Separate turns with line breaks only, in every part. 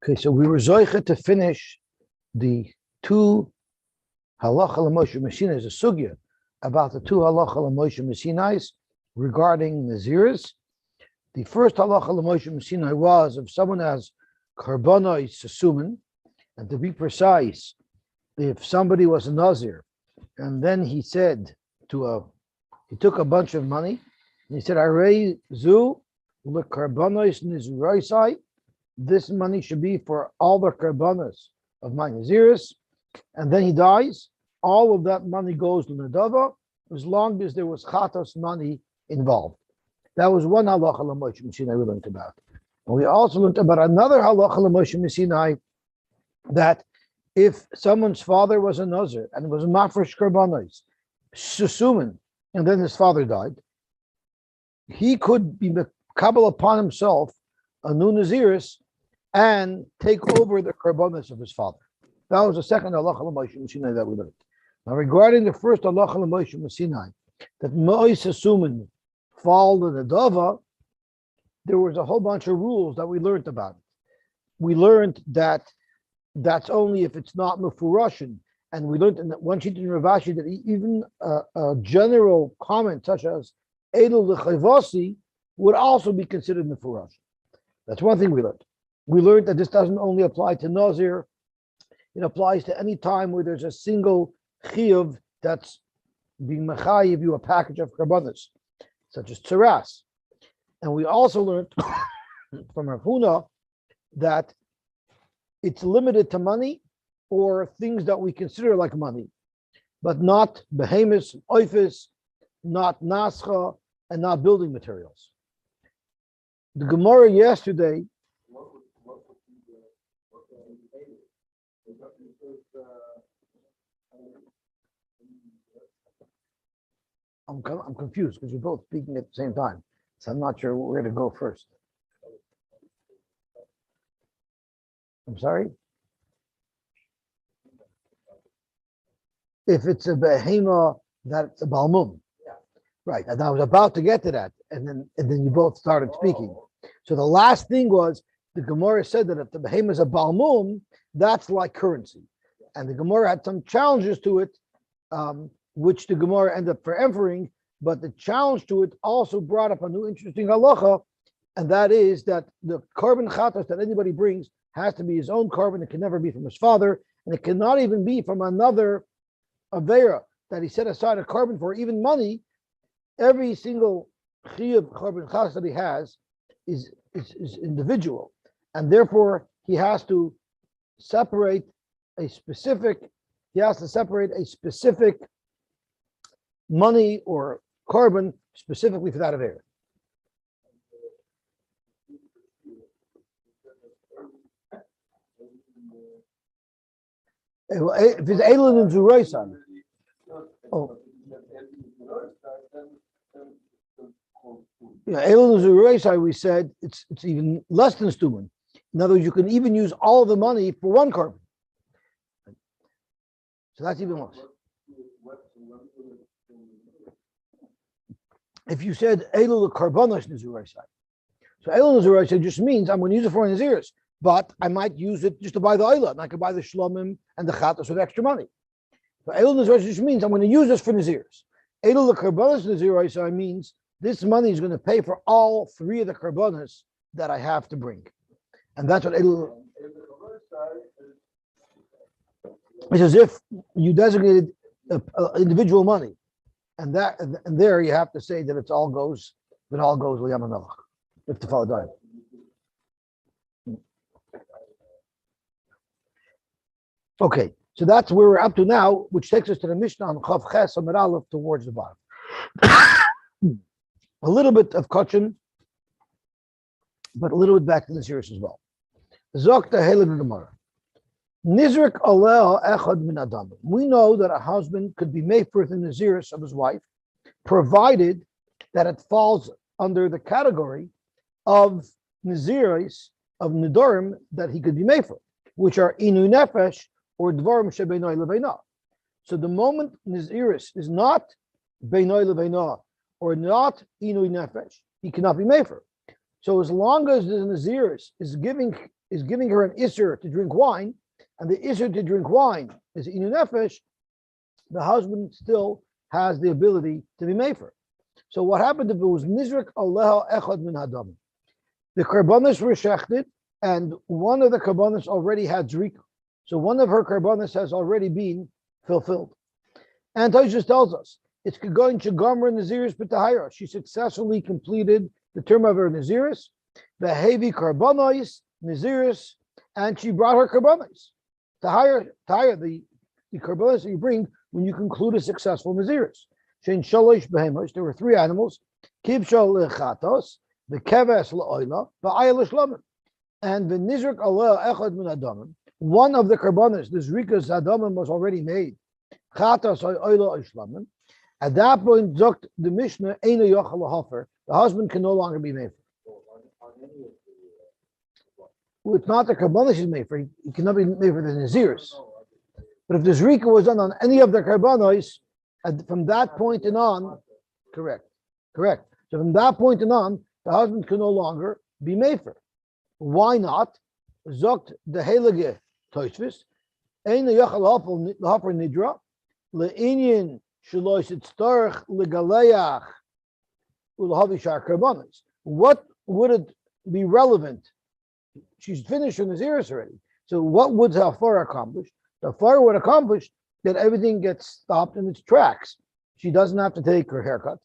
Okay, so we were zoicha to finish the two halacha l'moshe meshinais, a sugya about the two halacha l'moshe meshinais regarding naziris. The first halacha l'moshe meshinai was if someone has karbonos sesumen, and to be precise, if somebody was a nazir, and then he said he took a bunch of money, and he said, "Arei zu lekarbonos nizroisai." This money should be for all the karbanas of my naziris, and then he dies. All of that money goes to Nadava, as long as there was chatas money involved. That was one halacha l'moshe meshinai we learned about. And we also learned about another halacha l'moshe meshinai, that if someone's father was a nazir and was a mafresh karbanos, susumen, and then his father died, he could be mekabel upon himself a new naziris and take over the karbanos of his father. That was the second halacha l'moshe meshinai that we learned. Now, regarding the first halacha l'moshe meshinai, that mo'is asumen fall to the dava, there was a whole bunch of rules that we learned about. We learned that that's only if it's not mufurashin, and we learned in one sheet in Rav Ashi that even a general comment such as edel l'chayvasi would also be considered mufurashin. That's one thing we learned. We learned that this doesn't only apply to nazir; it applies to any time where there's a single chiyuv that's being mechayiv you a package of karbanos, such as tzaras. And we also learned from Rav Huna that it's limited to money or things that we consider like money, but not behemoths, oifis, not nascha, and not building materials. The Gemara yesterday. I'm confused because you're both speaking at the same time, so I'm not sure where to go first. I'm sorry? If it's a behema, that's a balmum. Yeah. Right, and I was about to get to that, and then you both started speaking. So the last thing was, the Gemara said that if the behema is a balmum, that's like currency. And the Gemara had some challenges to it, which the Gemara ended up foreverring, but the challenge to it also brought up a new interesting halacha, and that is that the carbon chatas that anybody brings has to be his own carbon. It can never be from his father, and it cannot even be from another avera that he set aside a carbon for, even money. Every single chiyuv carbon chatas that he has is individual, and therefore he has to separate a specific money or carbon specifically for that avera. If it's Elon and Zuraisan. Oh. Yeah, Elon and Zuraisan, we said it's even less than Stuman. In other words, you can even use all of the money for one carbon. So that's even less. If you said Elul Karbonos Naziraisai, so Elul Naziraisai just means I'm going to use it for Naziris, but I might use it just to buy the oila, and I could buy the shlomim and the chatas with extra money. So Elul Naziraisai just means I'm going to use this for Naziris. Elul Karbonos Naziraisai means this money is going to pay for all three of the karbonos that I have to bring, and that's what Elul. It's as if you designated individual money. And there you have to say that it all goes L'Yam HaMelech, if the fellow died. Okay, so that's where we're up to now, which takes us to the Mishnah on Chav Ches Amud Aleph towards the bottom. A little bit of Kachin, but a little bit back to the series as well. Zokta Helen Gemara. Nizrik aleh echad min adam. We know that a husband could be made for the naziris of his wife, provided that it falls under the category of naziris of nidorim that he could be made for, which are inu nefesh or dvarim shebeinoi lebeina. So the moment naziris is not beinoi lebeina or not inu nefesh, he cannot be made for. So as long as the naziris is is giving her an isser to drink wine, and the isser to drink wine is inu nefesh, the husband still has the ability to be mefer. So what happened if it was nizrik aleha echad min hadam? The karbanos were shechted, and one of the karbanos already had zrika. So one of her karbanos has already been fulfilled. And Tosfos tells us it's going to gomer naziris b'tahira. She successfully completed the term of her naziris, the heavy karbanos naziris, and she brought her karbanos. Tahira, the karbanos that you bring when you conclude a successful naziris. Shein shalosh behemos. There were 3 animals: kibsha lechatos, the keves leoila, the ayla shlomen, and the nizrik aleh echad min adamim. One of the karbanos, the zrikas adamim, was already made. Chatos ayla shlomen. At that point, zokt the Mishnah eina yochel lahofer. The husband can no longer be made for. Well, it's not the karbanos he's made for. He cannot be made for the naziris. But if the zrika was done on any of the karbanos, from that point and on, correct. So from that point and on, the husband can no longer be mefer. Why not? Zokt the heilige Tosfos, ein yachal lahaper nidra le'inyan shelo yitztarich legaleach u'lahavishar karbanos. What would it be relevant? She's finished her naziris already. So what would Hafar accomplish? The Hafar would accomplish that everything gets stopped in its tracks. She doesn't have to take her haircut.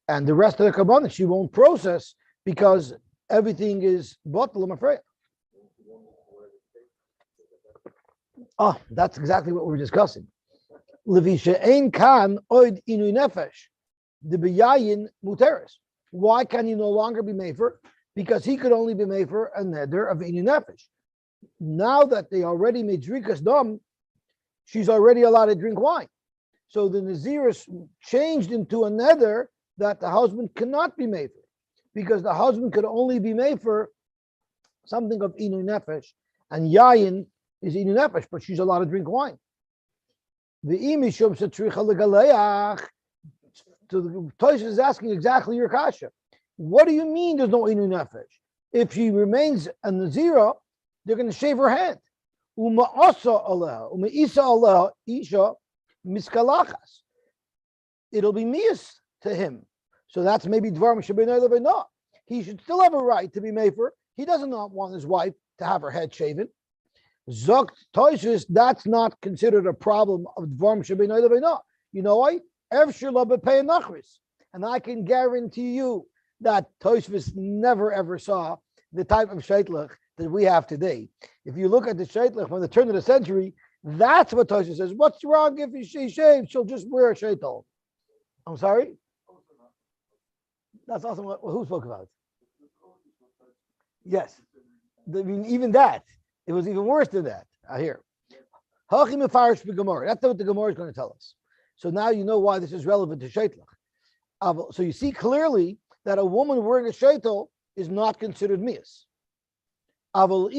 And the rest of the karbanos she won't process because everything is bottle, I'm afraid. Oh, that's exactly what we're discussing. Levisha ein kan oid inu nefesh, the beyayin muteris. Why can he no longer be mefer? Because he could only be mefer a neder of inu nefesh. Now that they already made zrikas dam, she's already allowed to drink wine. So the naziris changed into a neder that the husband cannot be mefer, because the husband could only be mefer something of inu nefesh, and yayin is inu nefesh, but she's allowed to drink wine. The imishum setricha legaleach. So the Tosfos is asking exactly your kasha. What do you mean there's no inu nefesh? If she remains a nazira, they're going to shave her hand. Uma asa aleha, uma isa aleha, isha miskalachas. It'll be mias to him. So that's maybe dvar m'shabeinai levinah. He should still have a right to be mefer. He does not want his wife to have her head shaven. Zokt Tosfos, that's not considered a problem of dvar m'shabeinai levinah. You know why? And I can guarantee you that Tosfos never ever saw the type of sheitlach that we have today. If you look at the sheitlach from the turn of the century, that's what Tosfos says. What's wrong if she shaves? She'll just wear a sheitel. I'm sorry? That's also what who spoke about. Yes. I mean, even that, it was even worse than that. I hear. That's what the Gemara is going to tell us. So now you know why this is relevant to sheitlach. So you see clearly that a woman wearing a sheitel is not considered mias. But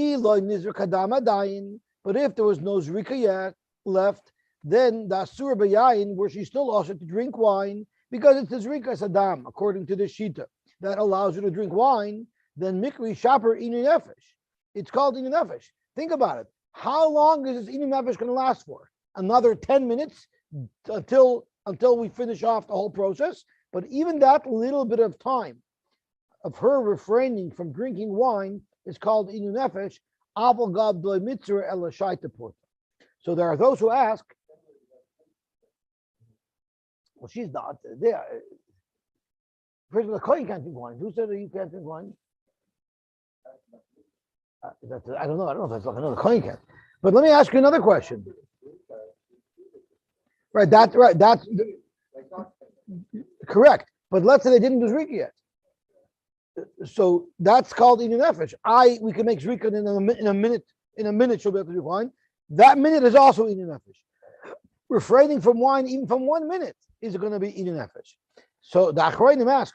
if there was no zrika yet left, then the asur b'yayin, where she's still also to drink wine, because it's the zrika sadam, according to the shita, that allows her to drink wine, then mikri shaper inu nefesh. It's called inu nefesh. Think about it. How long is this inu nefesh going to last for? Another 10 minutes until we finish off the whole process? But even that little bit of time of her refraining from drinking wine is called inu nefesh. Aval gab doy mitzvah el shaita porta. So there are those who ask, well, she's not there. First of all, the kohen can't drink wine. Who said that you can't drink wine? I don't know. I don't know if that's like another kohen can't. But let me ask you another question. Right. That's correct. But let's say they didn't do zrika yet. So that's called inu nefesh. We can make zrika in a minute. In a minute, she'll be able to drink wine. That minute is also inu nefesh. Refraining from wine, even from 1 minute, is going to be inu nefesh. So the achronim ask,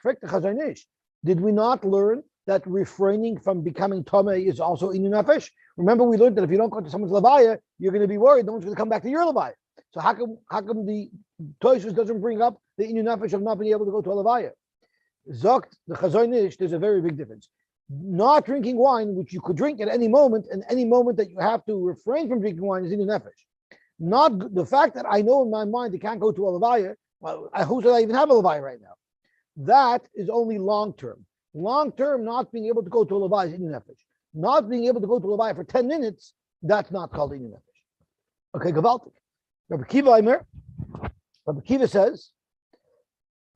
did we not learn that refraining from becoming tomei is also inu nefesh? Remember, we learned that if you don't go to someone's levaya, you're going to be worried no one's going to come back to your levaya. So how come the Tosfos doesn't bring up the inu nefesh of not being able to go to a levaya? Zokt the Chazon Ish, there's a very big difference. Not drinking wine, which you could drink at any moment, and any moment that you have to refrain from drinking wine is in your nefesh. Not the fact that I know in my mind I can't go to a levaya. Well, who said I even have a levaya right now? That is only long term. Long term, not being able to go to a levaya is in your nefesh. Not being able to go to a levaya for 10 minutes, that's not called in your nefesh. Okay, Gavaltik. Rabbi Kiva says,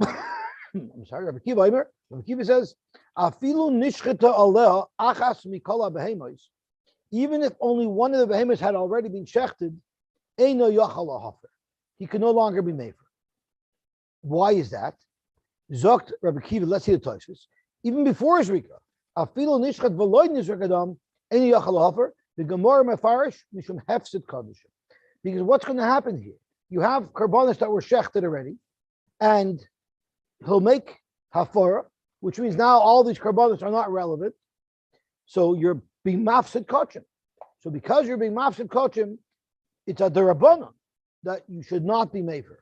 I'm sorry, Rabbi Kiva says, Afilu nishchita aleha achas mikol behemos. Even if only one of the behemoths had already been shechted, eino yachal lahafer. He can no longer be mefer. Why is that? Zokt Rabbi Kiva, let's see the Tosfos. Even before Zrika, Afilu nishchat v'loy nizrak adam, eino yachal lahafer, the Gemara mefarish mishum hefsid kadishim. Because what's going to happen here? You have karbanos that were shechted already, and he'll make hafara, which means now all these karbanos are not relevant. So you're being mafsid kochim. So because you're being mafsid kochim, it's a derabanan that you should not be mefer.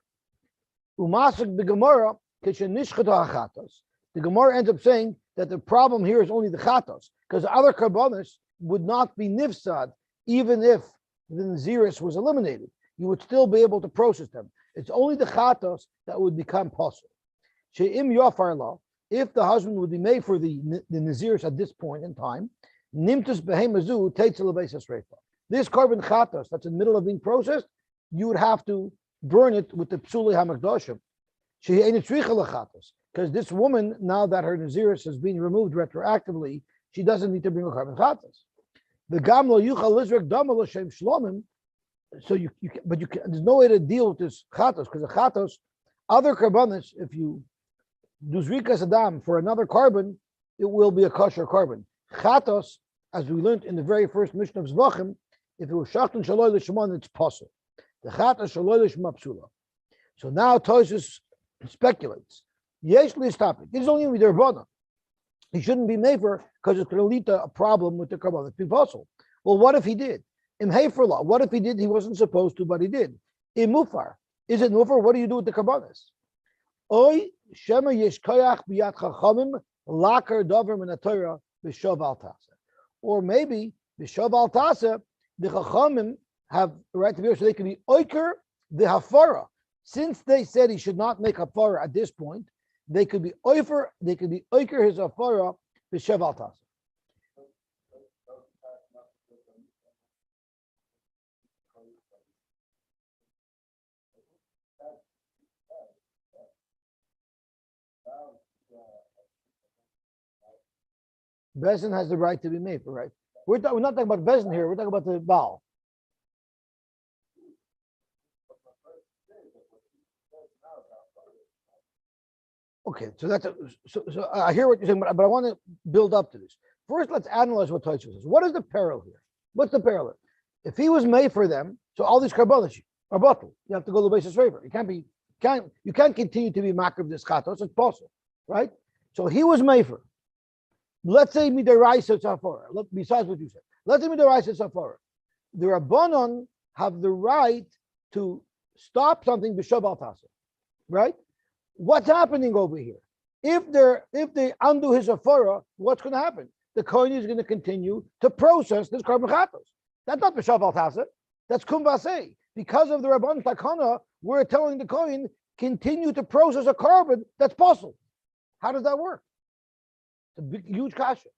Umasik b'gemara kishen nishchata hachatos. The Gemara ends up saying that the problem here is only the chatos, because other karbanos would not be nifsad even if the naziris was eliminated. You would still be able to process them. It's only the chatos that would become possible. She'im yafar la, if the husband would be made for the naziris at this point in time, nimtus behemazu teitzel lebeisas reifa. This carbon chatos that's in the middle of being processed, you would have to burn it with the psuli hamakdoshim. Because this woman, now that her naziris has been removed retroactively, she doesn't need to bring a carbon chatos. The gamlo yuchal lizrek dama l'shem shlomim. So there's no way to deal with this chatos, because the chatos, other karbanos, if you do zrikas adam for another carbon, it will be a kosher carbon. Chatos, as we learned in the very first mission of Zvachim, if it was shachton shaloi l'shemon, it's possible. The chatos shaloi l'shema psula. So now Tosfos speculates. Yesh li'stapik. This is only with their bana. He shouldn't be mefer because it's going to lead to a problem with the carbon. It's possible. Well, what if he did? Im heiferla. What if he did? He wasn't supposed to, but he did. Im mufar. Is it mufar? What do you do with the karbanos? Oy shema yesh koyach biyat chachamim lakar davar min haTorah b'shav al tasa. Or maybe b'shav al tasa the chachamim have the right to be, so they can be oiker the hafara. Since they said he should not make hafara at this point, they could be oiker. They could be oiker his hafara b'shav al tasa. Bezin has the right to be made, right? We're not talking about Bezin here. We're talking about the Baal. Okay, so I hear what you're saying, but I want to build up to this. First, let's analyze what Tosfos says. What is the parallel here? What's the parallel? If he was made for them, so all these karbanos are bottled. You have to go to the basis favor. You can't continue to be makar of this chatos. It's possible, right? So he was made for. Let's say midaraisa safara. Besides what you said, let's say midaraisa safara. The Rabbanon have the right to stop something b'shav al tasa, right? What's happening over here? If they undo his safara, what's going to happen? The kohen is going to continue to process this carbon chatos. That's not b'shav al tasa. That's kum vasei. Because of the Rabbanon takana, we're telling the kohen continue to process a carbon that's possible. How does that work? It's a big, huge kasha.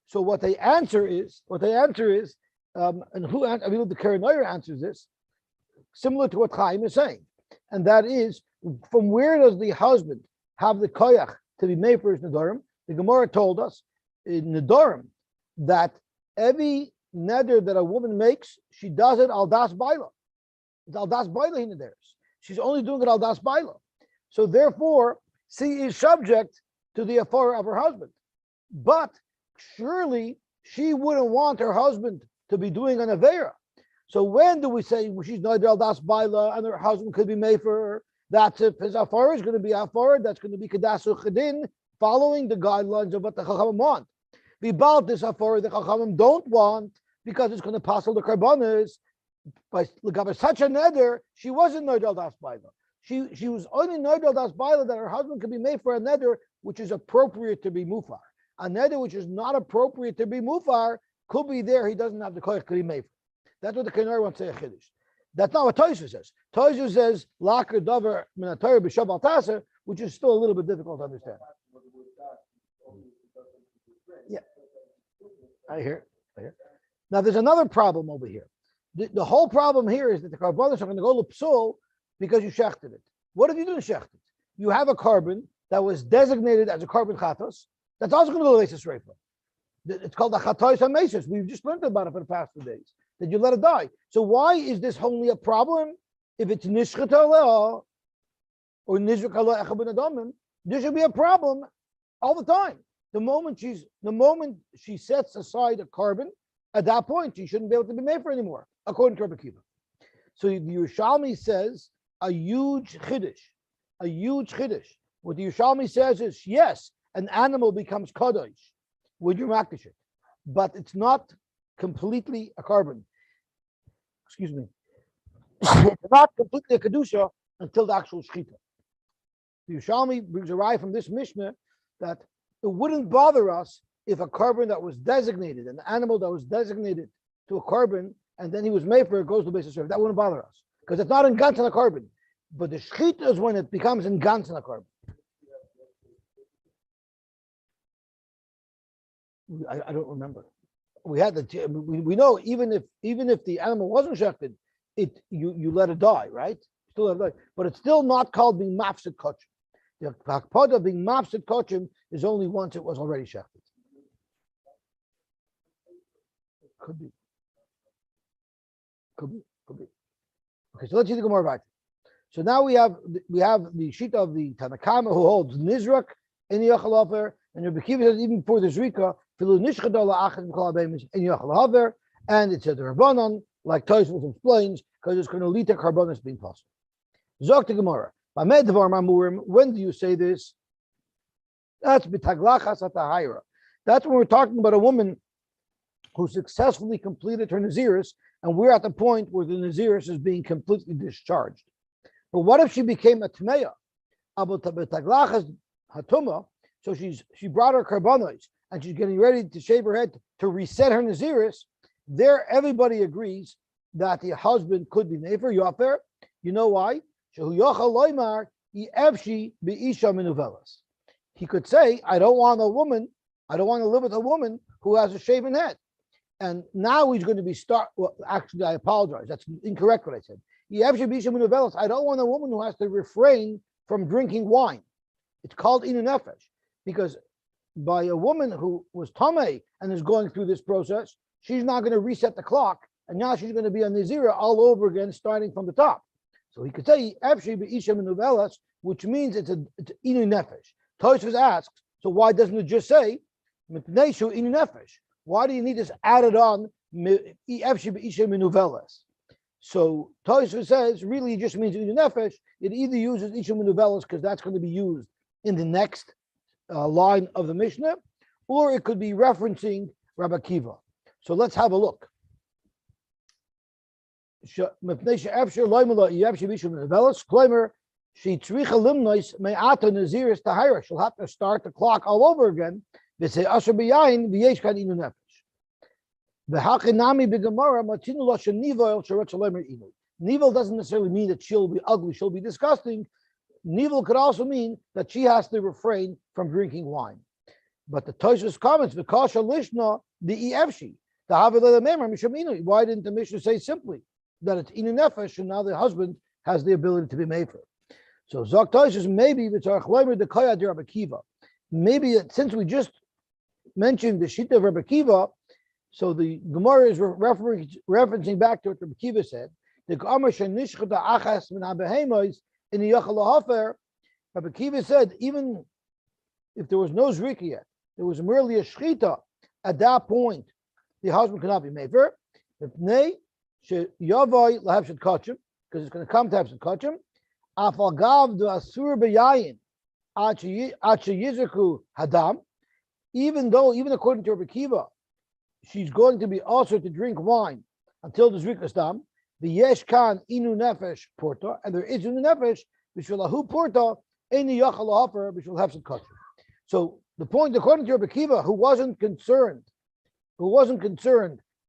So what they answer is, and who I mean, the Karanoyer answers this, similar to what Chaim is saying, and that is, from where does the husband have the koyach to be made for his nedarim? The Gemara told us in nedarim that every neder that a woman makes, she does it al das baila. It's al das baila in the nederis. She's only doing it al das baila. So therefore, she is subject to the affair of her husband. But surely she wouldn't want her husband to be doing an avera. So when do we say she's neder al das baila and her husband could be made for her? That's if his afar is going to be afar, that's going to be kedasu chedin, following the guidelines of what the chachamim want. Bibal this afar the chachamim don't want because it's going to passel the karbanos. By such a neder, she wasn't neder al das baila. She was only neder al das baila that her husband could be made for a neder which is appropriate to be mufar. A neder which is not appropriate to be mufar could be there. He doesn't have the koyach to be made. That's what the Kenor wants to say a chiddush. That's not what Tosfos says. Tosfos says laker davar min haTorah b'shav al taser, which is still a little bit difficult to understand. Yeah, I hear. Now there's another problem over here. The whole problem here is that the karbanos are going to go to psul because you shechted it. What have you done shechted? You have a carbon that was designated as a carbon chatos. That's also going to go to Leisus Reifa. It's called the chatos hamesis. We've just learned about it for the past 2 days. That you let it die. So why is this only a problem if it's nishchata or nizrak ala echabun adamim? There should be a problem all the time. The moment she sets aside a carbon, at that point she shouldn't be able to be made for anymore, according to Rabbi Kiva. So the Yerushalmi says a huge chiddush. What the Yerushalmi says is yes, an animal becomes kadosh when you makdish it, but it's not completely a carbon. Excuse me. It's not completely a kedusha until the actual shechita. The Yerushalmi brings a raya from this Mishnah that it wouldn't bother us if a carbon that was designated, an animal that was designated to a carbon, and then he was made for it, goes to Beis HaShof. That wouldn't bother us because it's not in gantz on a carbon. But the shechita is when it becomes in gantz on a carbon. I don't remember. We had we know even if the animal wasn't shechted, you let it die, right? Still let it die, but it's still not called being mafsid kochim. The hakpada of being mafsid kochim is only once it was already shechted. Could be. Okay, so let's see the Gemara back. So now we have the sheet of the Tanakama who holds Nizrak in the Yachal Haver, and Rabbi Kiva says even before the Zrika, and it said the Rabbanon, like Tosfos explains, because it's going to lead to Karbonis being possible. Zok to Gemara. When do you say this? That's b'taglachas atahayra. That's when we're talking about a woman who successfully completed her Naziris, and we're at the point where the Naziris is being completely discharged. But what if she became a Tmeya? So she brought her karbanos and she's getting ready to shave her head to reset her Naziris. There, everybody agrees that the husband could be Nefer, Yofer. You know why? He could say, I don't want to live with a woman who has a shaven head. And now he's going to be actually, I apologize. That's incorrect what I said. I don't want a woman who has to refrain from drinking wine. It's called inu nefesh, because by a woman who was tamei and is going through this process, she's not going to reset the clock, and now she's going to be a Nazira all over again, starting from the top. So he could say which means it's inu nefesh. Tosfos asks, so why doesn't it just say inu nefesh? Why do you need this added on? So Tosfos says, really, it just means inu nefesh. It either uses isha menuvelas because that's going to be used in the next line of the Mishnah, or it could be referencing Rabbi Kiva. So let's have a look. She'll have to start the clock all over again. Nivel doesn't necessarily mean that she'll be ugly, she'll be disgusting. Nivel could also mean that she has to refrain from drinking wine. But the Tosfos comments, why didn't the Mishnah say simply that it's inu nefesh, and now the husband has the ability to be made for? So Zok Tosfos, maybe since we just mentioned the Shita of Rabbi Kiva, so the Gemara is referencing back to what Rabbi Kiva said. The in the Yachal Hafer, Rabbi Kiva said, even if there was no Zrika yet, there was merely a Shchita, at that point, the husband cannot be made for. Because it's going to come to have Shekachim. Even according to Rabbi Kiva, she's going to be also to drink wine until the Zrika Dam. The yesh kan inu nefesh porta, and there is inu nefesh b'shulahu porta any yachal hafer b'shul hefsed kachim. So The point, according to Rabbi Kiva, who wasn't concerned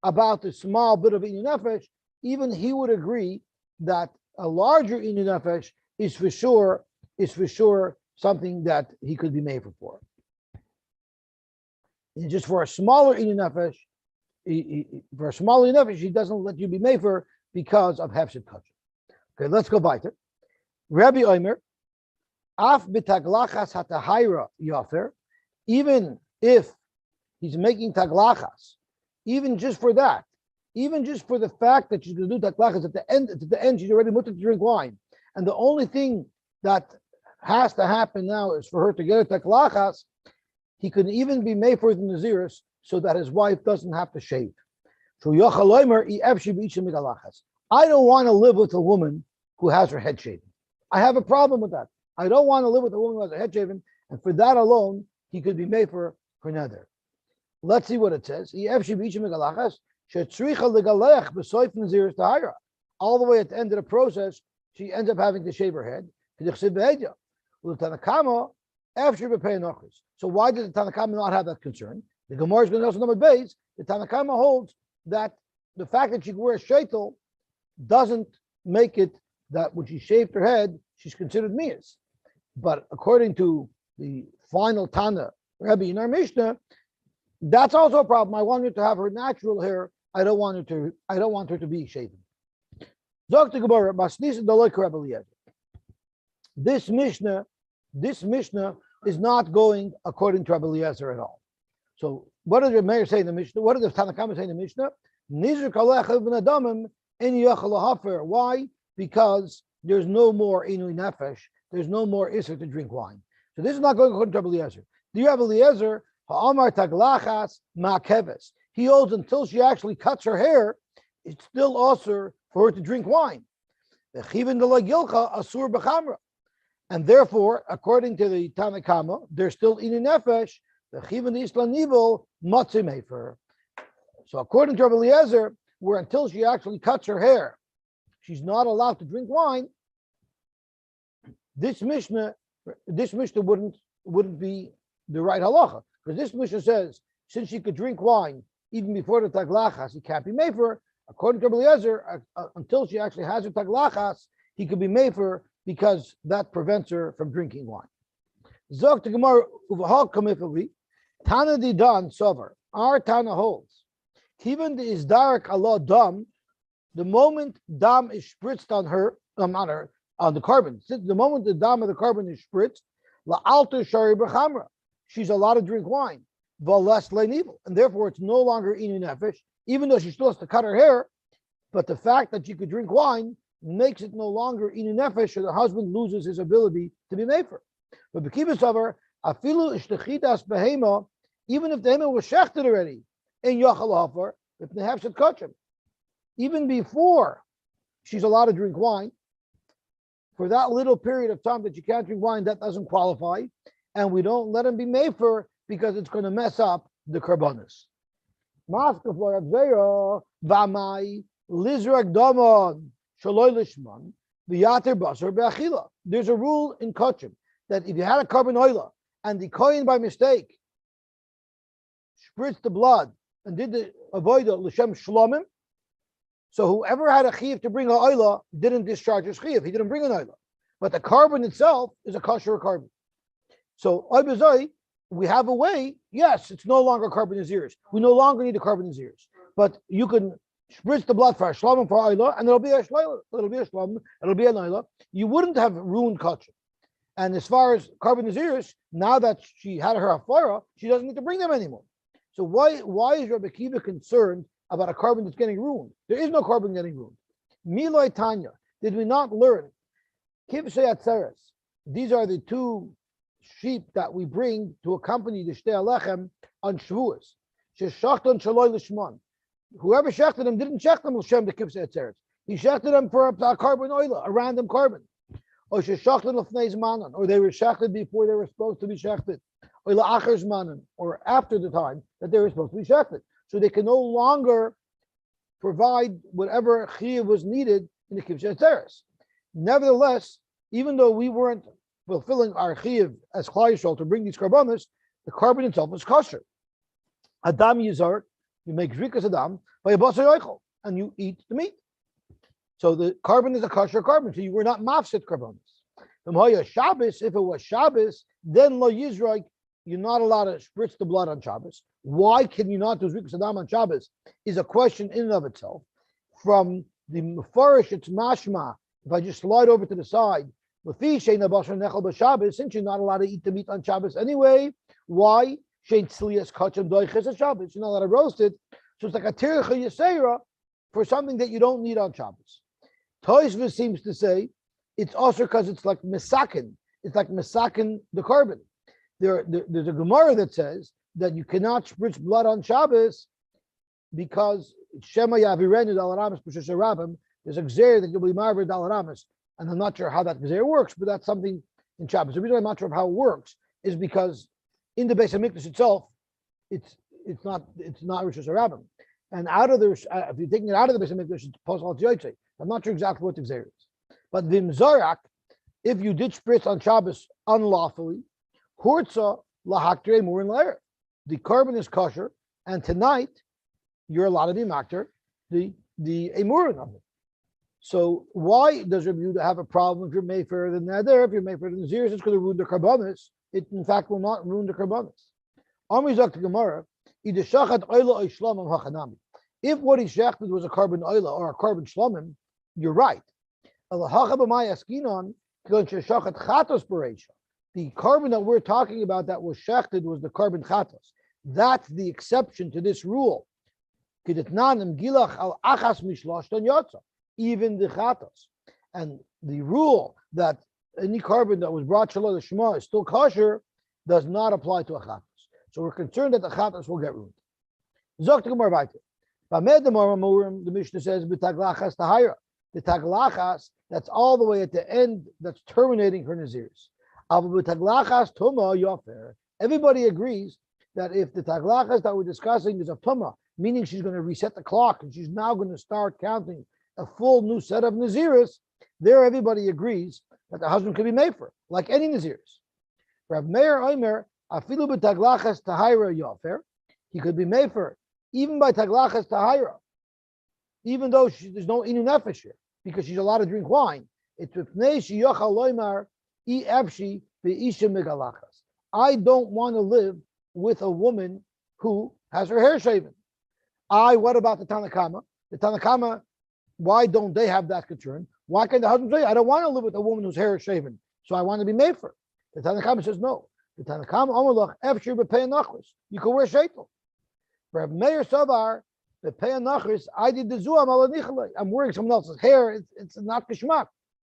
about the small bit of inyan nefesh, even he would agree that a larger inyan nefesh is for sure something that he could be made for. And just for a smaller inyan nefesh, he doesn't let you be made for because of hefsed kachim. Okay, let's go weiter. Rabbi Omer, af b'taglachas hatahayra yafer, even if he's making taglachas, even just for that, even just for the fact that she's going to do taglachas at the end, she's already mutter to drink wine, and the only thing that has to happen now is for her to get a taglachas. He could even be made for the Naziris so that his wife doesn't have to shave. I don't want to live with a woman who has her head shaven. I have a problem with that. I don't want to live with a woman who has her head shaven, and for that alone, he could be made for nether. Let's see what it says. All the way at the end of the process, she ends up having to shave her head. So why does the Tanakama not have that concern? The Gemara is going to also number base. The Tanakama holds that the fact that she wears sheitel doesn't make it that when she shaved her head, she's considered miyas. But according to the final Tana, Rabbi in our Mishnah, that's also a problem. I want her to have her natural hair. I don't want her to be shaven. This Mishnah is not going according to Rabbi Eliezer at all. So what does the Meir say in the Mishnah? What does the Tanakama say in the Mishnah? Why? Because there's no more inui nefesh. There's no more isser to drink wine. So this is not going according to Rabbi Eliezer. The Rabbi Eliezer, ha'amar taglachas ma'keves. He holds until she actually cuts her hair, it's still also for her to drink wine. Asur b'chamra. And therefore, according to the Tanakama, there's still inui nefesh. The chivin islan evil matzim hefer. So according to Rabbi Eliezer, where until she actually cuts her hair, she's not allowed to drink wine. This Mishnah wouldn't be the right halacha, because this Mishnah says since she could drink wine even before the taglachas, he can't be mefer. According to Rabbi Eliezer, until she actually has her taglachas, he could be mefer because that prevents her from drinking wine. Zok to Gemara uvahal kamifali Tana di dan sover. Our Tana holds. Even the isdarak Allah dam, the moment dam is spritzed on her, on the carbon. Since the moment the dam of the carbon is spritzed, la alter shari b'chamra, she's allowed to drink wine, but less lein evil, and therefore it's no longer inui nefesh, even though she still has to cut her hair. But the fact that she could drink wine makes it no longer inui nefesh, so the husband loses his ability to be made for. But b'kibbutz over afilu ishtechidas behema, even if the hema was shechted already in yachal hafar, if the hefsed kachim, even before she's allowed to drink wine, for that little period of time that you can't drink wine, that doesn't qualify, and we don't let him be made for because it's going to mess up the karbanis. There's a rule in kachim that if you had a carbon oila and the kohen by mistake spritzed the blood and did the avoida l'shem shlomim, so whoever had a chiyuv to bring a oila didn't discharge his chiyuv. He didn't bring an oila, but the carbon itself is a kosher carbon. So we have a way. Yes, it's no longer carbon naziris. We no longer need a carbon naziris, but you can spritz the blood for a shlomim for oila, and it'll be a shlomim, it'll be an oila. You wouldn't have ruined kosher. And as far as carbon naziris, now that she had her afara, she doesn't need to bring them anymore. So why is Rabbi Kiva concerned about a carbon that's getting ruined? There is no carbon getting ruined. Miloi Tanya, did we not learn? Kivsei Atzeres. These are the two sheep that we bring to accompany the Shtei Alechem on Shavuos. Sheshachton Shaloi Lishman. Whoever shechted them didn't shech them l'shem the Kivsei Atzeres. He shechted them for a carbon oila, a random carbon. Or sheshachton l'fnei zmanan, or they were shechted before they were supposed to be shechted. Or la'achar zmanan, or after the time that they were supposed to be shechted. So they can no longer provide whatever chiyuv was needed in the kivsei atzeres. Nevertheless, even though we weren't fulfilling our chiyuv as Klal Yisrael to bring these karbanos, the carbon itself is kosher. Adam yizar, you make zrikas adam by a basar yoichel, and you eat the meat. So the carbon is a kosher carbon, so you were not mafsid carbonis. Shabbos, if it was Shabbos, then lo yizrak, you're not allowed to spritz the blood on Shabbos. Why can you not do zrikas adam on Shabbos? Is a question in and of itself. From the Mefarish, it's mashma. If I just slide over to the side, since you're not allowed to eat the meat on Shabbos anyway, why? You're not allowed to roast it. So it's like a tircha yisera for something that you don't need on Shabbos. Tosfos seems to say it's also because it's like misakin. It's like misakin the carbon. There's a Gemara that says that you cannot spritz blood on Shabbos because Shema Yavirenu Dalaramis B'Shusha Rabim. There's a gzer that you'll be married Dalaramis, and I'm not sure how that gzer works, but that's something in Shabbos. The reason I'm not sure of how it works is because in the Beis Hamikdash itself, it's not Rosh Hashanah. And out of the if you're taking it out of the Beis Hamikdash, it's Posal Yotzei. I'm not sure exactly what the gzer is, but Vim Zorak, if you did spritz on Shabbos unlawfully, Hurtza lahaktre murin lair. The carbon is kosher, and tonight you're allowed to be makter the emurin of it. So why does Rabbi Yehuda have a problem if you're made for the neder? If you're made for the nazir, it's going to ruin the karbanis. It in fact will not ruin the karbanis. Amri Zak Gemara, if what he shechted was a carbon oila or a carbon shlamim, you're right. The carbon that we're talking about that was shechted was the carbon chatos. That's the exception to this rule. Even the chatos. And the rule that any carbon that was brought shalom shema is still kosher does not apply to a chatos. So we're concerned that the chatos will get ruined. The Mishnah says b'taglachas tahira. The taglachas, that's all the way at the end, that's terminating her nazirs. Everybody agrees that if the taglachas that we're discussing is a tuma, meaning she's going to reset the clock and she's now going to start counting a full new set of naziris, there everybody agrees that the husband can be made for, like any naziris. Rav Meir Omer, afilu b'taglachas tahira yofer, he could be made for even by taglachas tahira, even though there's no inu nefesh here, because she's allowed to drink wine. It's v'pnei sheyochal loymar I don't want to live with a woman who has her hair shaven. What about the Tanakama? The Tanakama, why don't they have that concern? Why can't the husband say, I don't want to live with a woman whose hair is shaven, so I want to be made for? The Tanakama says no. The Tanakama, you can wear shaitel. For Meir Savar, the Peyanachris, I did the Zuam ala Nichalei. I'm wearing someone else's hair, it's not kishmak.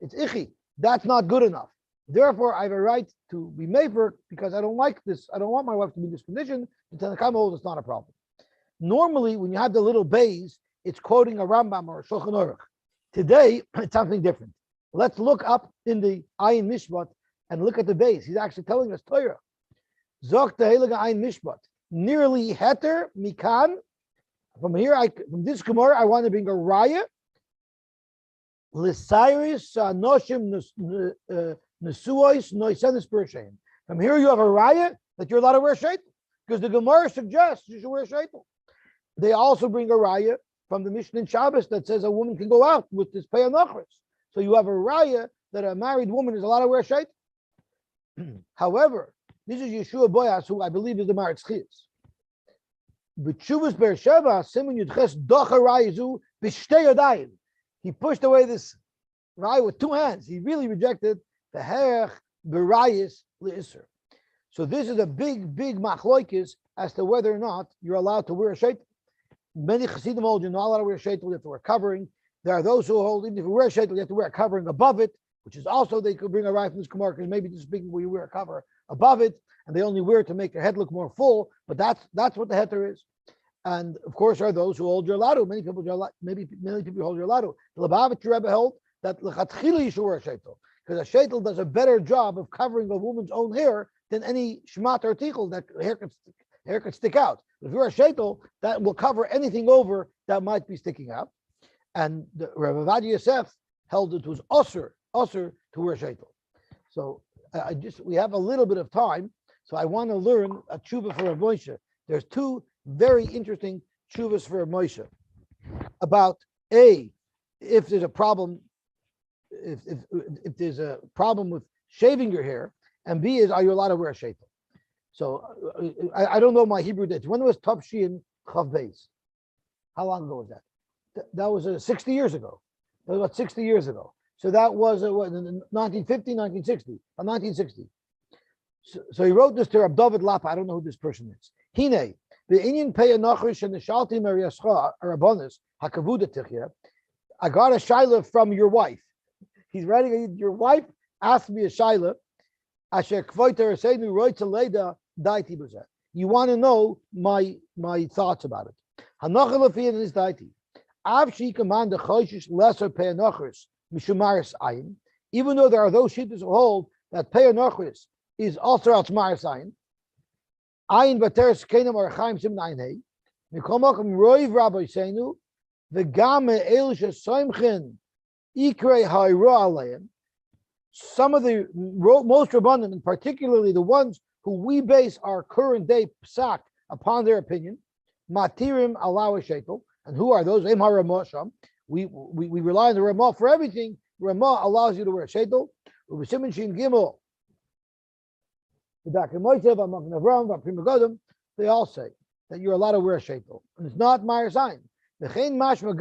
It's ichi. That's not good enough. Therefore, I have a right to be made for because I don't like this. I don't want my wife to be in this condition. The Tanakama holds it's not a problem. Normally, when you have the little bays, it's quoting a Rambam or a Shulchan Aruch. Today, it's something different. Let's look up in the Ayin Mishpat and look at the bays. He's actually telling us Torah. Zok teheliga Ayin Mishpat. Nearly heter mikan. From here, from this Gemara, I want to bring a raya. L'sairis noshim nesuos noisenis pershein. From here, you have a raya that you're allowed to wear shaitel because the Gemara suggests you should wear shaitel. They also bring a raya from the Mishnah in Shabbos that says a woman can go out with this peyanachris. So you have a raya that a married woman is allowed to wear shaitel. However, this is Yeshua Boyas, who I believe is the Maritz Chias. B'tshuvas Beersheva, Simon Yudches Docha Rayazu B'shtei Yodayim. He pushed away this raya with two hands. He really rejected the herech b'rayis le'isser. So this is a big machloikis as to whether or not you're allowed to wear a shaitel. Many Chassidim hold you're not allowed to wear a shaitel, you have to wear covering. There are those who hold even if you wear a shaitel, you have to wear a covering above it, which is also they could bring a raya from this Gemara because maybe this is speaking where you wear a cover above it, and they only wear it to make their head look more full. But that's what the heter is. And of course, there are those who hold your ladu. Many people hold your ladu. The Lubavitcher Rebbe held that l'chatchila you should wear a shaitel because a shaitel does a better job of covering a woman's own hair than any shmat or tichel that hair could stick out. If you're a shaitel, that will cover anything over that might be sticking out. And the Rebbe Avad Yosef held it was usher to wear shaitel. So we have a little bit of time, So I want to learn a tshuva for a Moshe. There's two very interesting tshuvas for a Moshe about if there's a problem, if there's a problem with shaving your hair, and B is, are you allowed to wear a shaitel? So I don't know my Hebrew dates. When was Tavshin Chav Beis? How long ago was that? That was 60 years ago. That was about 60 years ago. So that was 1950, 1960, 1960. So he wrote this to Rab David Lapa. I don't know who this person is. Hine, the Indian pay a nachrish and the shalti mariascha arabonis hakavuda tichya. I got a shaila from your wife. He's writing, your wife asked me a shaila. Asher kvoiter seinu roitza leda daiti b'zeh. You want to know my thoughts about it. Hanachal afiyan is daiti. Av she command the choshish lesser pay nachris mishumaris ayin. Even though there are those shittas who hold that pay nachris is also outsmaris ayin. Ayin bateres kenam or chaim sim nayin hey. Mikomakim roiv rabbi seinu the game el shesoimchen ikrei hayro alayim. Some of the most rabbanim, and particularly the ones who we base our current day psak upon their opinion, matirim allow a sheitel, and who are those? We rely on the Ramah for everything. Ramah allows you to wear a sheitel. They all say that you're allowed to wear a sheitel, and it's not Meir Zayin. It's mashma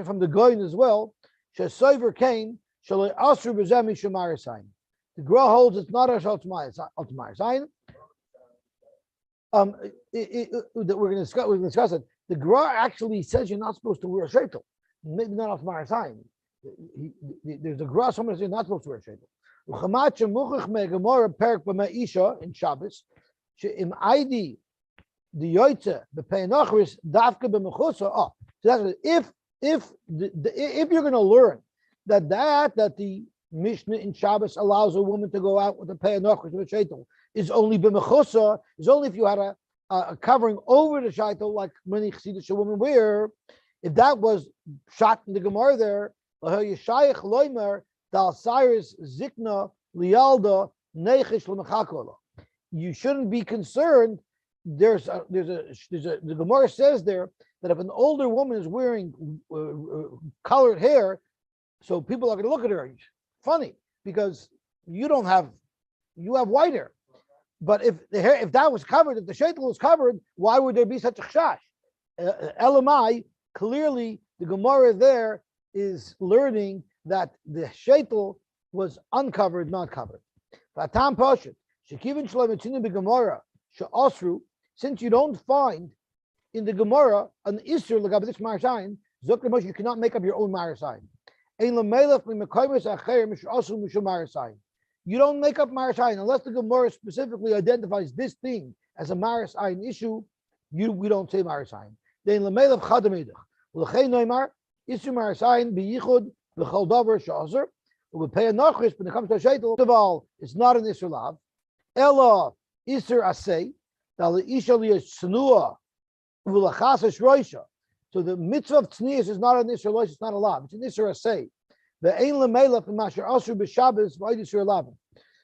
from the Goyin as well. Shesoiver came. The Gra holds it's not a Altmaier sign. We're going to discuss it. The Gra actually says you're not supposed to wear a sheitel. Maybe not Altmaier sign. There's a Gra somewhere says you're not supposed to wear a sheitel. In Shabbos, im ID the Yoitze the Peinachris Dafka b'Mechusa. Oh, so that's if you're going to learn that the Mishnah in Shabbos allows a woman to go out with a pei nochris with a sheitel is only b'mechusa, is only if you had a covering over the sheitel like many Chassidish women wear. If that was shot in the Gemara there, yishayich loimer dal cyrus zikna lialda neichish l'mechakola. You shouldn't be concerned. The Gemara says there that if an older woman is wearing colored hair, so people are going to look at her funny because you have white hair. But if that was covered, if the sheitel was covered, why would there be such a chash? LMI, clearly the Gemara there is learning that the sheitel was uncovered, not covered. Since you don't find in the Gemara an Isser l'gabe this Marashain, you cannot make up your own Marashain. You don't make up Marashain unless the Gemara specifically identifies this thing as a Marashain issue. We don't say Marashain. Then lemelach chadamidach. L'chei noimar isu Marashain biyichud v'chol davar she'aser u'b'pei nachris. When it comes to a sheitel, first of all, it's not an Isser lav. Ella Isser asay dal isha liyasnua v'lachas shroisha. So the mitzvah of tznius is not an Isser loish, it's not a lav. It's an Isser asay. The ein lemelach v'masher asur b'Shabbos v'ayid Isser lav.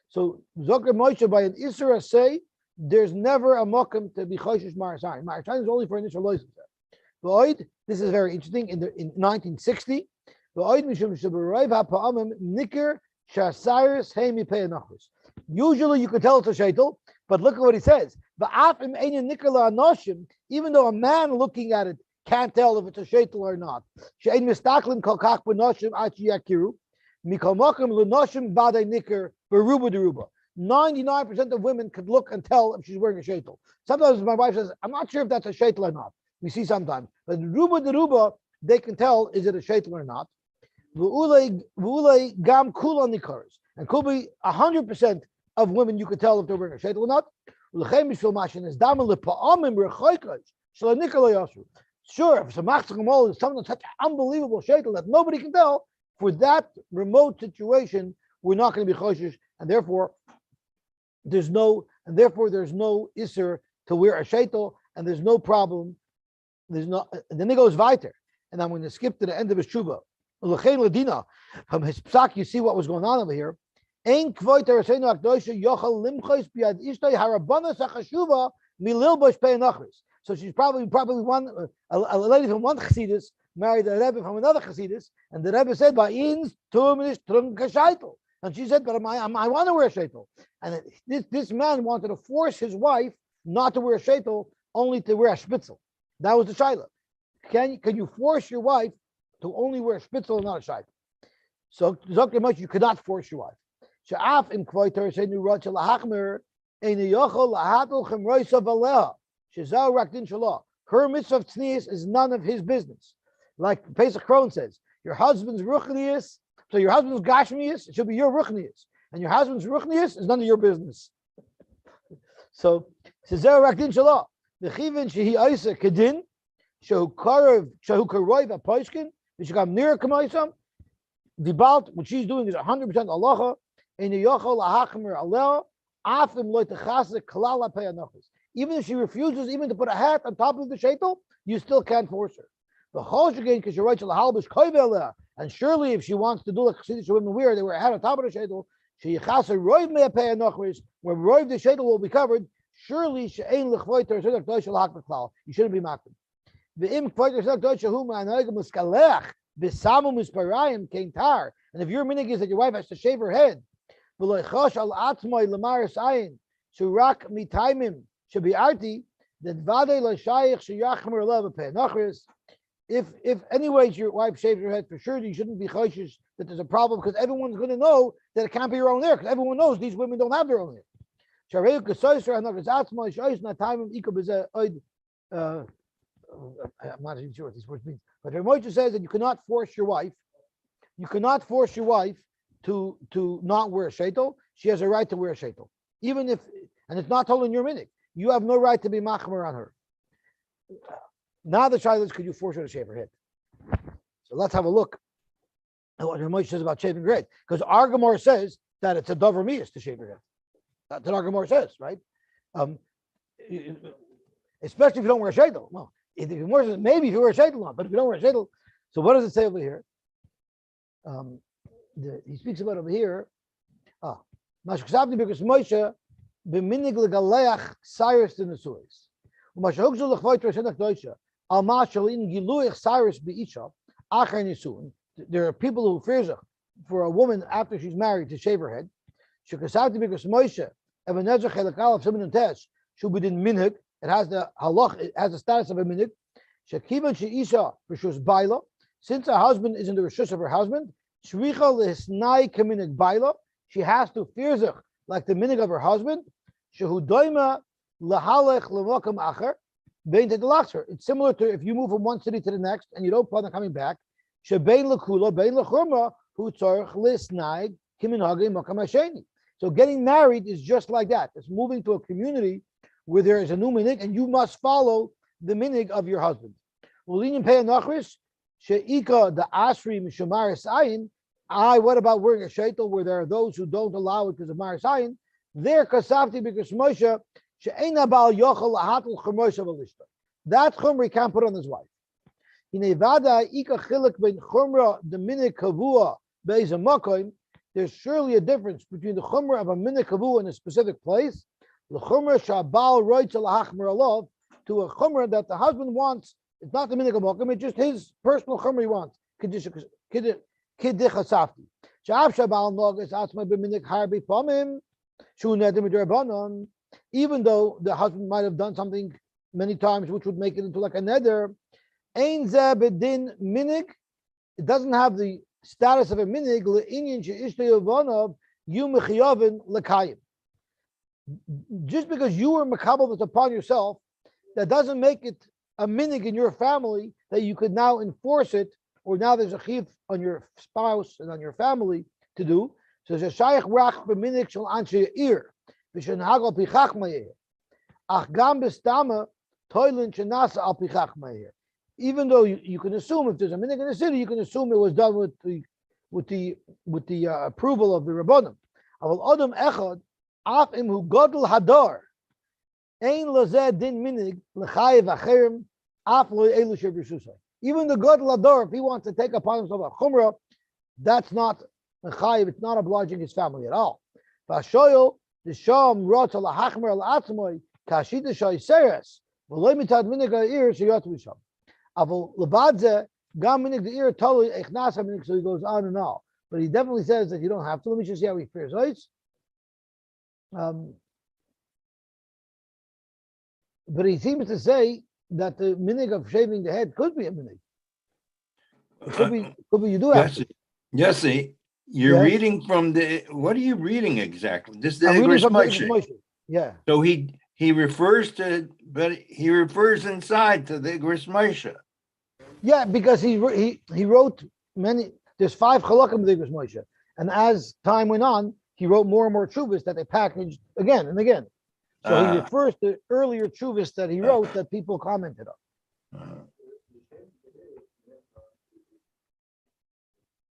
So Zoker Moshe by an Isser asay, there's never a mokum to be choshesh Marashain. Marashain is only for an Isser loish. V'ayid, this is very interesting. In 1960, v'ayid mishum shebarayv ha'pa'amim nikir shasayris hey mipei nachris. Usually you could tell it's a sheitel, but look at what he says. Even though a man looking at it can't tell if it's a sheitel or not. 99% of women could look and tell if she's wearing a sheitel. Sometimes my wife says, I'm not sure if that's a sheitel or not. We see sometimes. But ruba de ruba, they can tell is it a sheitel or not. And could be 100% of women you could tell if they're wearing a sheitel or not. Sure, if it's something such an unbelievable sheitel that nobody can tell, for that remote situation, we're not going to be choshesh, and therefore there's no isser to wear a sheitel, and there's no problem. And then he goes weiter, and I'm going to skip to the end of his tshuva. From his psak, you see what was going on over here. Ein kvoiter seinu akdoisha yochel limchos biad ishtay harabanas achashuva mililbosh peinachris. So she's probably one a lady from one chassidus married a rebbe from another chassidus, and the rebbe said, "Ba'ins tumish trunk shaitel," and she said, "But I want to wear a shaitel." And this man wanted to force his wife not to wear a shaitel, only to wear a spitzel. That was the shaila. Can you force your wife to only wear a spitzel and not a shaitel? So Zokter much you could not force your wife. She'af im kvoiter seinu rotzel lahachmer ein yochol lahatel chemroisa v'aleha shezau rakdin shalah. Her mitzvah of tznius is none of his business. Like Pesach Kron says, your husband's ruchnius, so your husband's gashmius, it should be your ruchnius, and your husband's ruchnius is none of your business. So shezau rakdin shalah. V'chivin shehi oisa kedin shehu karoiv apoishkin v'shekam nir kamaisam. The balt, what she's doing is 100% halacha. In the yochol lahachmer aleh, afim loitachasek kalala peyanachos. Even if she refuses even to put a hat on top of the shaitel, you still can't force her. The chol again because she writes lahalbish koiveleh, and surely if she wants to do like Chassidish women wear, they wear a hat on top of the shaitel. She yichasa roiv mea peyanachos, where roiv the shaitel will be covered. Surely she ain't lechvoiter zedek doish lahachmer klal. You shouldn't be makim. The im kvoiter zedek doish huma anoigam muskalech. And if your minig is that your wife has to shave her head, if anyways your wife shaves her head, for sure you shouldn't be choshish that there's a problem, because everyone's going to know that it can't be your own hair, because everyone knows these women don't have their own hair. I'm not even sure what these words mean, but Ramocha says that you cannot force your wife. You cannot force your wife to not wear a shaitel. She has a right to wear a shaitel, even if, and it's not told in your minhag. You have no right to be machmer on her. Now the child is, could you force her to shave her head? So let's have a look at what Ramocha says about shaving her head, because our Gemara says that it's a dover miyas to shave her head. That's what our Gemara says, right? Especially if you don't wear a shaitel. Well, maybe if you wear a shaitel on, but if you don't wear a shaitel, so what does it say over here? He speaks about over here. Mashkasavni because Moshe b'minig legaleach Cyrus the Nesuis. Umashahugzu lechvoiter shenach doisha al mashalin giluich Cyrus beisha achar nisuin. There are people who fears for a woman after she's married to shave her head. Shkasavni because Moshe evanezach helakal of siman tesh shubidin minhag. It has the halach, it has the status of a minhag. Shekivan sheisha rishus baila. Since her husband is in the rishus of her husband, shricha lehisnai kaminig baila. She has to fearzach like the minhag of her husband. Shehu doima lahalech lemakam acher bein tedelacher. It's similar to if you move from one city to the next and you don't plan on coming back. Shebein lekula bein lechurma hu tzarich lehisnai kiminhagei makam hasheni. So getting married is just like that. It's moving to a community where there is a new minig, and you must follow the minig of your husband. What about wearing a shaitel where there are those who don't allow it because of maris ayin? There, kasavti because Moshe she'ena bal yochel lahatel chumosha v'lishta. That chumra he can't put on his wife. There's surely a difference between the chumra of a minig kavua in a specific place, the chumrah shabal roitz lahachmer alav, to a chumrah that the husband wants. It's not the minig mokum; it's just his personal chumrah he wants. Kiddicha safti. Shav shabal nogas atzma b'minig harbi pamim shu nedim midrabanon. Even though the husband might have done something many times which would make it into like a neder, ein zeh bedin minig. It doesn't have the status of a minig le'inyan she'ishtei yavonav yu mechiyavin lekayim. Just because you were makabel this upon yourself, that doesn't make it a minig in your family that you could now enforce it, or now there's a chiv on your spouse and on your family to do. So there's a shayach rach b'minig shel anshe ir v'shenhag al pichach ma'ir ach gam b'stama toilin shenasa al pichach ma'ir. Even though you can assume if there's a minig in the city, you can assume it was done with the approval of the rabbanim. Aval adam echad. Even the gadol hadar, if he wants to take upon himself a chumrah, that's not mechayiv. It's not obliging his family at all. Vashoyel the sham rot al hachmer al atzmoy kashita shoy seres. V'loy mitad minig ha'ir sheyot v'sham. Avol lebadze gam minig the ear totally echnas minig. So he goes on and on. But he definitely says that you don't have to. Let me just see how he fares. But he seems to say that the minig of shaving the head could be a minig. It could be you do have to.
Yosy, you're reading from the, what are you reading exactly? This is the
I'm reading from
Moshe.
Moshe. Yeah.
So he refers to, but he refers inside to the Moshe.
Yeah, because he wrote many, there's 5 halakim of the Moshe. And as time went on, he wrote more and more tshuvas that they packaged again and again. So he refers to earlier tshuvas that he wrote that people commented on.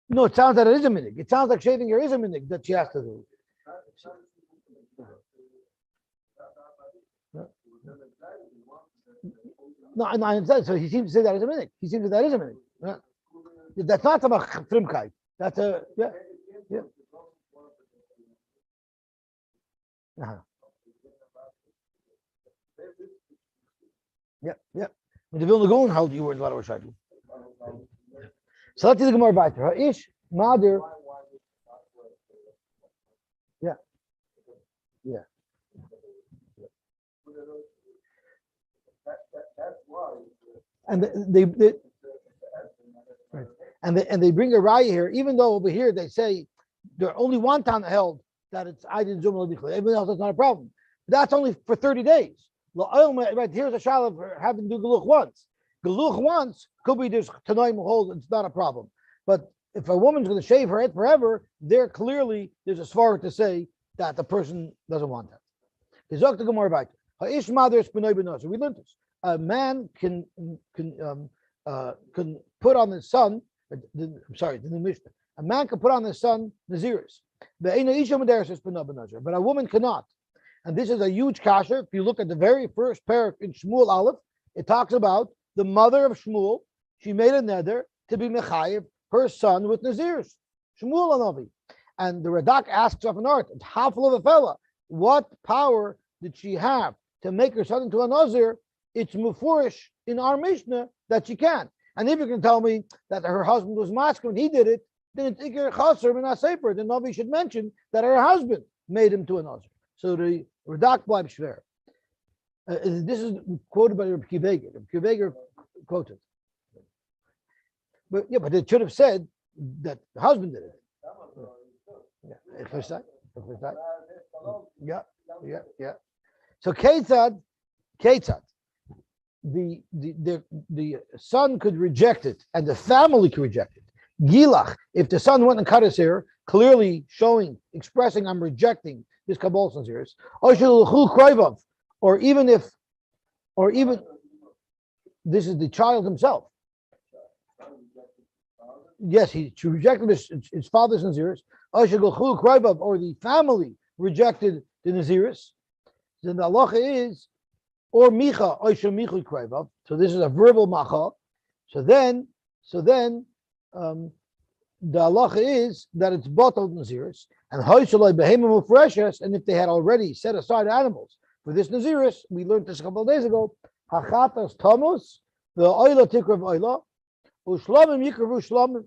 No, it sounds that it is a minig. It sounds like shaving hair is a minig that she has to do. No, so he seems to say that is a minig. He seems that is a minig. That's not a frimkeit. That's a, yeah. Uh-huh. Yeah. When the Vilna Gaon held you were in a lot of Rashadu. So let's see the Gemara weiter. Ish Madir. Yeah. And they bring a raya here, even though over here they say there only one town held that it's I didn't zoom everything else that's not a problem. But that's only for 30 days. Right, here's a shalom for having to do galuch once. Galuch once could be there's tanoim hold, it's not a problem. But if a woman's going to shave her head forever, there's a svara to say that the person doesn't want that. We learned this. A man can put on his son. The new Mishnah. A man can put on his son Naziris. But a woman cannot. And this is a huge kasher. If you look at the very first parak in Shmuel Aleph, it talks about the mother of Shmuel. She made a neder to be mechayev her son with Nazirs. Shmuel Anavi. And the Radak asks of an art, it's half of a fella. What power did she have to make her son into a Nazir? It's mufurish in our Mishnah that she can. And if you can tell me that her husband was masculine, he did it, then it's Iker Chaser and Aseper. The Navi should mention that her husband made him to a Nazir. So the Radak bleib schwer. This is quoted by Rabbi Kiveger. Rabbi Kiveger quoted. But it should have said that the husband did it. Yeah. So Ketzad, the son could reject it, and the family could reject it. Gilach, if the son went and cut his hair, clearly expressing, I'm rejecting this Kabbalah Naziris, or even this is the child himself. Yes, he rejected his father's Naziris, or the family rejected the Naziris. Then the halacha is, or Micha, Oisha Michu Kraivav. So this is a verbal macha. So then the halacha is that it's bottled Naziris, and Hoishalai Behemim Ufreshes, and if they had already set aside animals for this Naziris, we learned this a couple of days ago, Hachatas Tamus, the Oila Tikrav Oila, Ushlamim Yikravu Shlamim.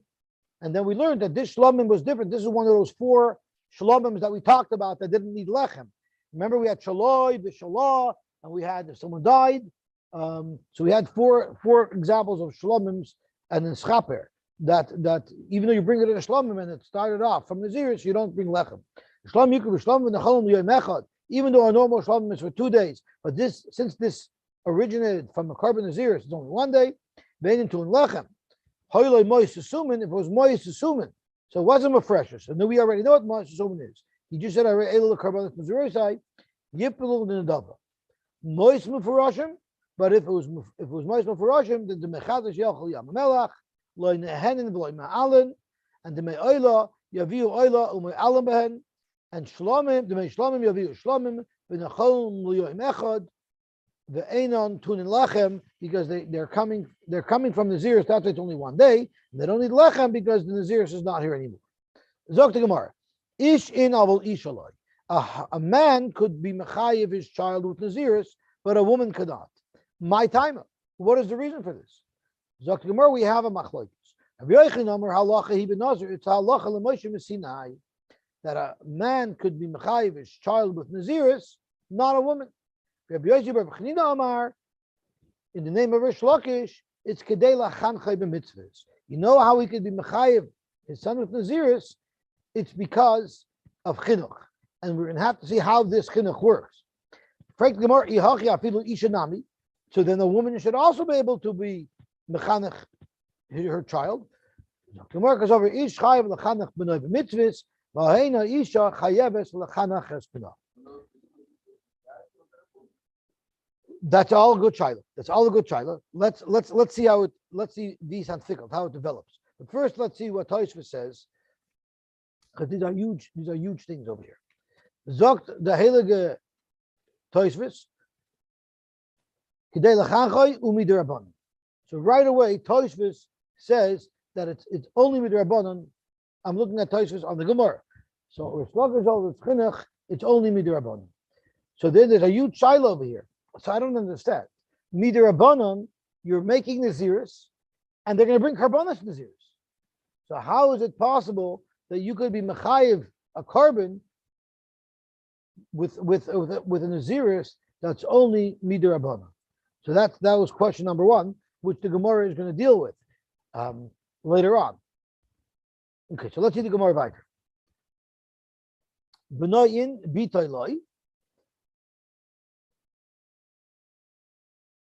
And then we learned that this Shlamim was different. This is one of those 4 Shlamims that we talked about that didn't need Lechem. Remember, we had Shaloi, Bishalah, and we had if someone died. So we had four examples of Shlamims and then Schaper. That even though you bring it in a Shlomim and it started off from Naziris, you don't bring Lechem. Even though our normal Shlomim is for 2 days, but since this originated from a carbon Naziris, it's only 1 day. Into Lechem. If it was Mois Susumin, so it wasn't a fresher. So we already know what Mois Susumin is. He just said, I read Elul Karbanis Nazirisai, Yipilul Ninadava. Mois Mufurashim, but if it was Mois Mufurashim, then the Mechadash Yachal Yamamelach, Loy Nehenin, Loy Ma'alan, and the Me'oila, Yaviu Oila, Ume'alan Behen, and Shlomim, the Me'shlomim Yaviu Shlomim, V'nachol Luyoim Echad, the Einon Tunin Lachem, because they're coming from the Naziris, that's it's only 1 day, and they don't need Lechem because the Naziris is not here anymore. Zok the Gemara. Ish in avol ishaloi. A man could be mechayiv his child with Naziris, but a woman could not. My time. What is the reason for this? Zok the Gemara, we have a machlokes. Rabbi Yochanan Amar halacha he ben Nazir. It's halacha l'Moshe Messinai that a man could be mechayiv his child with Naziris, not a woman. Rabbi Yosy Bar Chanina Amar, in the name of Rish Lakish, it's kedei lachanchai b'mitzvahs. You know how he could be mechayiv his son with Naziris? It's because of chinuch, and we're going to have to see how this chinuch works. So then the woman should also be able to be mechanech her child. Gemara goes over ish chayav lechanech b'noi b'mitzvahs, v'heina isha chayeves lechanech es b'noi. That's all a good child. That's all a good child. Let's see how it. Let's see these anthicals, how it develops. But first, let's see what Tosfos says, because these are huge. These are huge things over here. Zogt the heilige Tosfos, kedei lachanchai u'midrabanan. So right away, Tosfos says that it's only midrabanan. I'm looking at Tosfos on the Gemara. So it's chinuch. It's only midrabanan. So then there's a huge shiloh over here. So I don't understand. Midrabanan, you're making Naziris, and they're going to bring karbanos Naziris. So how is it possible that you could be mechayiv a carbon with a Naziris that's only midrabanan? So that was question number one, which the Gemara is going to deal with later on. Okay, so let's see the Gemara weiter. B'noyin b'toyloi.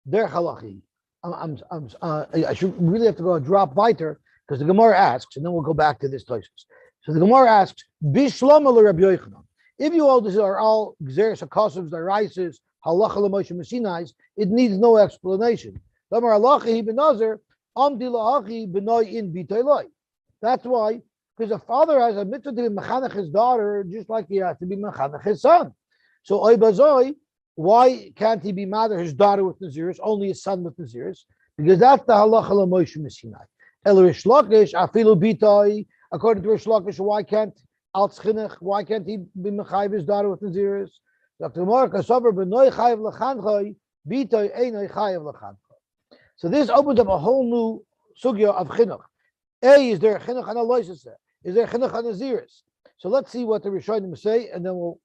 Der halachi. I should really have to go a drop weiter because the Gemara asks, and then we'll go back to this Tosfos. So the Gemara asks, Bishlam le Rabbi Yochanan. If you all these are all gzeres hakosovs, deraises, halacha l'Moshe Messinais, it needs no explanation. Damar halacha he ben Nazir, amdi la'achi b'noi in b'toyloi. That's why, because a father has a mitzvah to be mechanech his daughter, just like he has to be mechanech his son. So oy bazoi. Why can't he be mother his daughter with Naziris, only his son with Naziris? Because that's the halacha l'Moshe Messinai. El Rish Lakish afilu bitai. According to Rish Lakish, why can't why can't he be mechayiv his daughter with Naziris? Dr. Mark Asover b'noi chayiv l'chanchai bitai einoi chayiv l'chanchai. So this opens up a whole new sugya of chinuch. Is there a chinuch on a loises? Is there a chinuch on Naziris? So let's see what the Rishonim say, and then we'll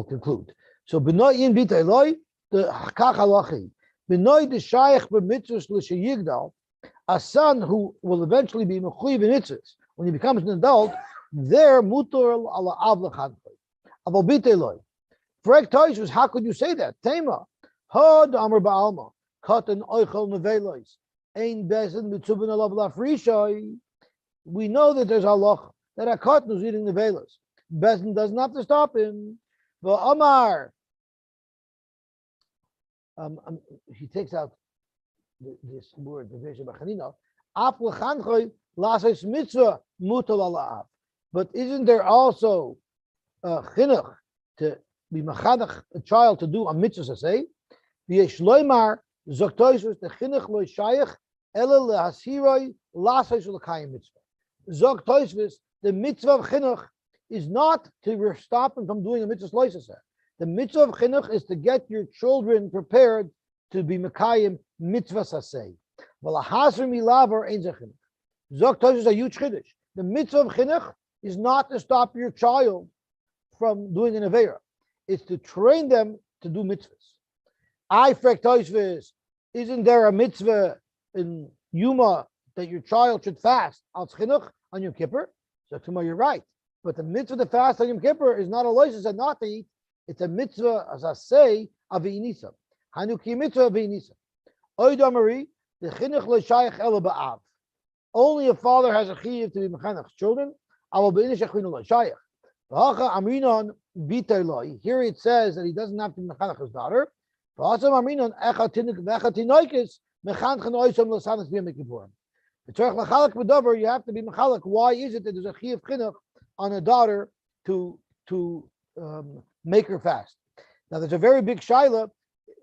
conclude. So b'noyin b'tayloi the kach halachi b'noy the shaykh b'mitzvus l'sheyigdal, a son who will eventually be mechuyev in mitzvus when he becomes an adult. There mutor ala av l'chanchoi aval b'tayloi. Frek Tosfos, how could you say that? Tema had amar ba'alma katan oichel nevelois ein bezin mitzubin alav lafrishai. We know that there's halacha that a katan is eating nevelos. Bezin doesn't have to stop him. But Omar, he takes out this word, the version of Chanina. But isn't there also chinuch to be machadach a child to do a mitzvah say? V'yeshloimar zoktoisus the chinuch lo shayach ela lehasiroi lasais l'kayim mitzvah. Zoktoisus the mitzvah of chinuch is not to stop him from doing a mitzvah loisaseh. The mitzvah of chinuch is to get your children prepared to be mekayim mitzvah saseh. V'lahasr milavar ein zechin. Zok Tosfos is a huge chiddush. The mitzvah of chinuch is not to stop your child from doing an avera. It's to train them to do mitzvahs. I frek Tosfos, isn't there a mitzvah in Yuma that your child should fast al chinuch on Yom Kippur? So tomorrow you're right. But the mitzvah to fast on Yom Kippur is not a loises and not to eat. It's a mitzvah, as I say, of v'inisa. Hanuki mitzvah of v'inisa. Oidamari, the chinuch lo shayach ela ba'av. Only a father has a chiyuv to be mechanech children. Aval b'inish echinu lo shayach. V'hacha amrinon b'tayloi. Here it says that he doesn't have to be mechanech his daughter. V'hasam amrinon echa tinoikis mechanchen oisam l'sanas b'yom kippurim. V'tzorech l'chalak b'dover, you have to be mechalak. Why is it that there's a chiyuv chinuch on a daughter to make her fast? Now there's a very big shaila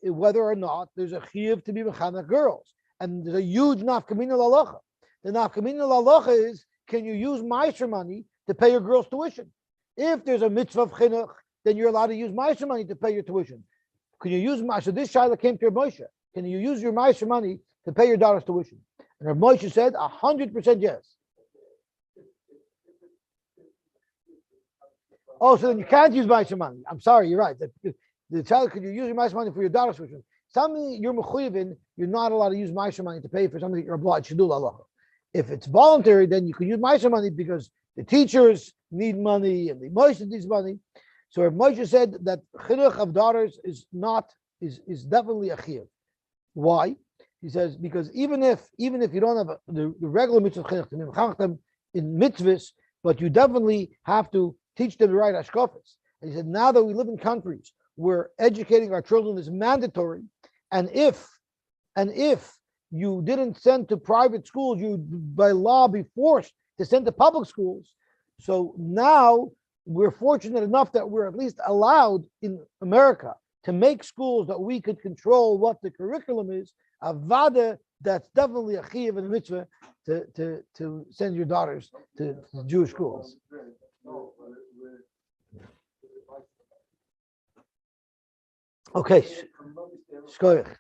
whether or not there's a chiyuv to be mechanech girls, and there's a huge nafkamina lalacha. The nafkamina lalacha is can you use Meiser money to pay your girl's tuition? If there's a mitzvah of chinuch, then you're allowed to use Meiser money to pay your tuition. Can you use so this Shaila came to Rav Moshe? Can you use your Meiser money to pay your daughter's tuition? And Rav Moshe said 100% yes. Oh, so then you can't use Meiser money. I'm sorry, you're right. The child, could you use your Meiser money for your daughter's tuition? Something you're mechuyev, you're not allowed to use Meiser money to pay for something that you're obliged to do. Allah. If it's voluntary, then you can use Meiser money because the teachers need money and the Moshe needs money. So if Moshe said that chinuch of daughters is definitely a chiyuv. Why? He says because even if you don't have the regular mitzvah of chinuch to memchach them in mitzvahs, but you definitely have to teach them the right hashkafas. And he said now that we live in countries where educating our children is mandatory, and if you didn't send to private schools, you by law be forced to send to public schools. So now we're fortunate enough that we're at least allowed in America to make schools that we could control what the curriculum is. Avada, that's definitely a chiyuv and a mitzvah to send your daughters to Jewish schools. Okay. Shkoyach.